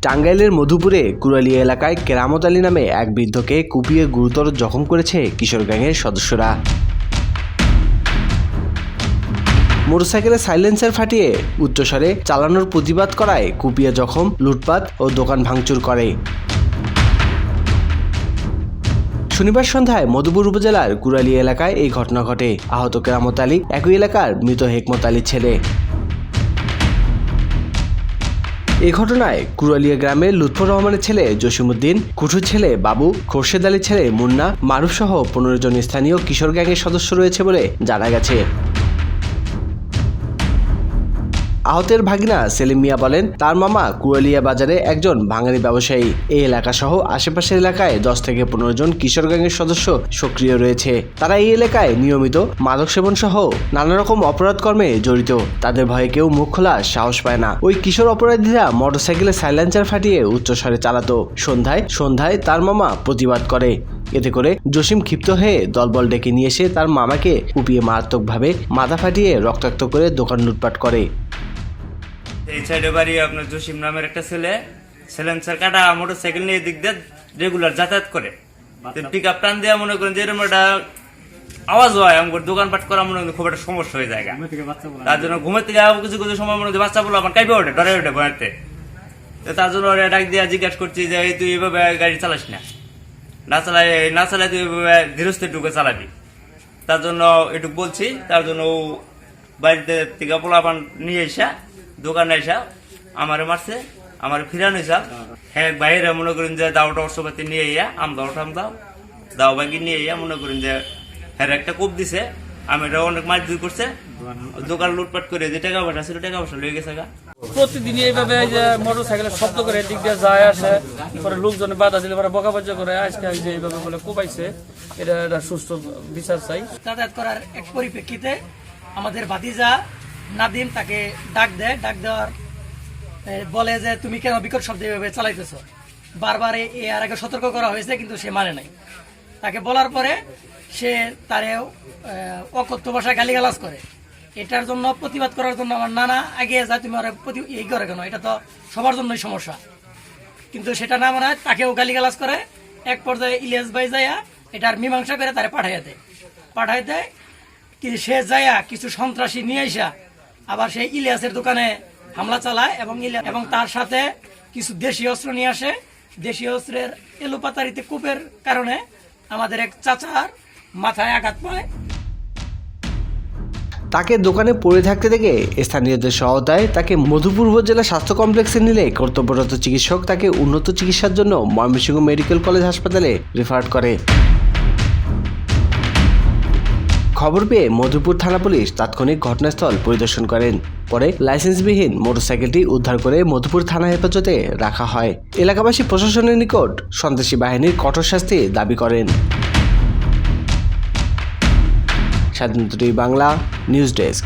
টাঙ্গাইলের মধুপুরে কুড়ালিয়া এলাকায় কেরামত আলী নামে এক বৃদ্ধকে কুপিয়ে গুরুতর জখম করেছে কিশোর গ্যাংয়ের সদস্যরা। মোটরসাইকেলে সাইলেন্সার ফাটিয়ে উচ্চস্বরে চালানোর প্রতিবাদ করায় কুপিয়ে জখম, লুটপাট ও দোকান ভাঙচুর করে। শনিবার সন্ধ্যায় মধুপুর উপজেলার কুড়ালিয়া এলাকায় এই ঘটনা ঘটে। আহত কেরামত আলী একই এলাকার মৃত হেকমত আলীর ছেলে। এই ঘটনায় কুড়ালিয়া গ্রামের লুৎফর রহমানের ছেলে জসিমউদ্দিন, কুঠুর ছেলে বাবু, খোরশেদ আলীর ছেলে মুন্না, মারুফ সহ 15 জন স্থানীয় কিশোর গ্যাংয়ের সদস্য রয়েছে বলে জানা গেছে। আহতের ভাগিনা সেলিম মিয়া বলেন, তার মামা কুড়ালিয়া বাজারে একজন ভাঙারি ব্যবসায়ী। এই এলাকা সহ আশেপাশের এলাকায় 10 থেকে 15 জন কিশোর গ্যাংয়ের সদস্য সক্রিয় রয়েছে। তারা এই এলাকায় নিয়মিত মাদক সেবন সহ নানা রকম অপরাধ কর্মে জড়িত। তাদের ভয়ে কেউ মুখ খোলার সাহস পায় না। ওই কিশোর অপরাধীরা মোটরসাইকেলে সাইলেন্সার ফাটিয়ে উচ্চস্বরে চালাতো। সন্ধ্যায় তার মামা প্রতিবাদ করে। এতে করে জসিম ক্ষিপ্ত হয়ে দলবল ডেকে নিয়ে এসে তার মামাকে কুপিয়ে মারাত্মকভাবে মাথা ফাটিয়ে রক্তাক্ত করে দোকান লুটপাট করে। এই সাইডে বাড়ি আপনার জসিম নামের একটা ছেলে সাইলেন্সার কাটা মোটরসাইকেল নিয়ে দিক দিয়ে রেগুলার যাতায়াত করে। পিক আপ টান দেওয়া মনে করেন যে এরকম একটা আওয়াজ হয়, আমার দোকানপাট করা মনে করেন খুব একটা সমস্যা হয়ে যায়। তার জন্য ঘুমের থেকে কিছু কিছু সময় মনে হয় বাচ্চা বলো আমার কাইপে ওঠে, ডরে ওঠে ভয়াতে। তার জন্য ডাক দিয়ে জিজ্ঞাসা করছি যে তুই এইভাবে গাড়ি চালাস না চালাই তুই এইভাবে ধীরস্থির ঢুকে চালাবি। তার জন্য এটুকু বলছি। তার জন্য ও বাড়িতে থেকে পোলাপান নিয়ে এসা দোকানে এসা আমারে মারছে, আমার ফিরানো হিসাব। হ্যাঁ বাইরে মনে করেন যে দাওটা অর্থপাতি নিয়ে ইয়া দাও বাকি নিয়ে ইয়া মনে করেন যে হ্যাঁ একটা কোপ দিছে। আমি এটা অনেক মাছ দুই করছে, দোকান লুটপাট করে যে টাকা পয়সা ছিল টাকা পয়সা লয়ে গেছে। প্রতিদিন এইভাবে মোটর সাইকেলের শব্দ করে দিক দিয়ে যায় আসে, পরে লোকজনে বাধা দিলে পরে বকাবাজ্য করে। আজকে যে এইভাবে বলে কোপাইছে, এটা সুস্থ বিচার চাই। যাতায়াত করার এক পরিপ্রেক্ষিতে আমাদের ভাতিজা নাদিম তাকে ডাক দেওয়ার বলে যে তুমি কেন বিকট শব্দে এভাবে চালাইতেছো। বারবার এর আগে সতর্ক করা হয়েছে কিন্তু সে মানে নাই। তাকে বলার পরে সে তারে অকথ্য ভাষায় গালিগালাজ করে। এটার জন্য প্রতিবাদ করার জন্য আমার নানা আগে যায়, তুমি ওরা এই করে কেন, এটা তো সবার জন্যই সমস্যা। কিন্তু সেটা না মনে হয়, তাকেও গালিগালাজ করে। এক পর্যায়ে ইলিয়াস ভাই যাইয়া এটার মীমাংসা করে তারে পাঠাই দেয়। সে যাইয়া কিছু সন্ত্রাসী নিয়ে আসা আবার সেই ইলিয়াসের দোকানে হামলা চালায় এবং তার সাথে কিছু দেশীয় অস্ত্র নিয়ে আসে। দেশীয় অস্ত্রের এলোপাতারিতে কূপের কারণে আমাদের এক চাচার মাথায় আঘাত পায়। তাকে দোকানে পড়ে থাকতে দেখে স্থানীয়দের সহায়তায় তাকে মধুপুর উপজেলা স্বাস্থ্য কমপ্লেক্সে নিলে কর্তব্যরত চিকিৎসক তাকে উন্নত চিকিৎসার জন্য ময়মনসিংহ মেডিকেল কলেজ হাসপাতালে রেফার করে। খবর পেয়ে মধুপুর থানা পুলিশ তাৎক্ষণিক ঘটনাস্থল পরিদর্শন করেন। পরে লাইসেন্সবিহীন মোটরসাইকেলটি উদ্ধার করে মধুপুর থানা হেফাজতে রাখা হয়। এলাকাবাসী প্রশাসনের নিকট সন্ত্রাসী বাহিনীর কঠোর শাস্তি দাবি করেন। স্বাধীনতা বাংলা নিউজ ডেস্ক।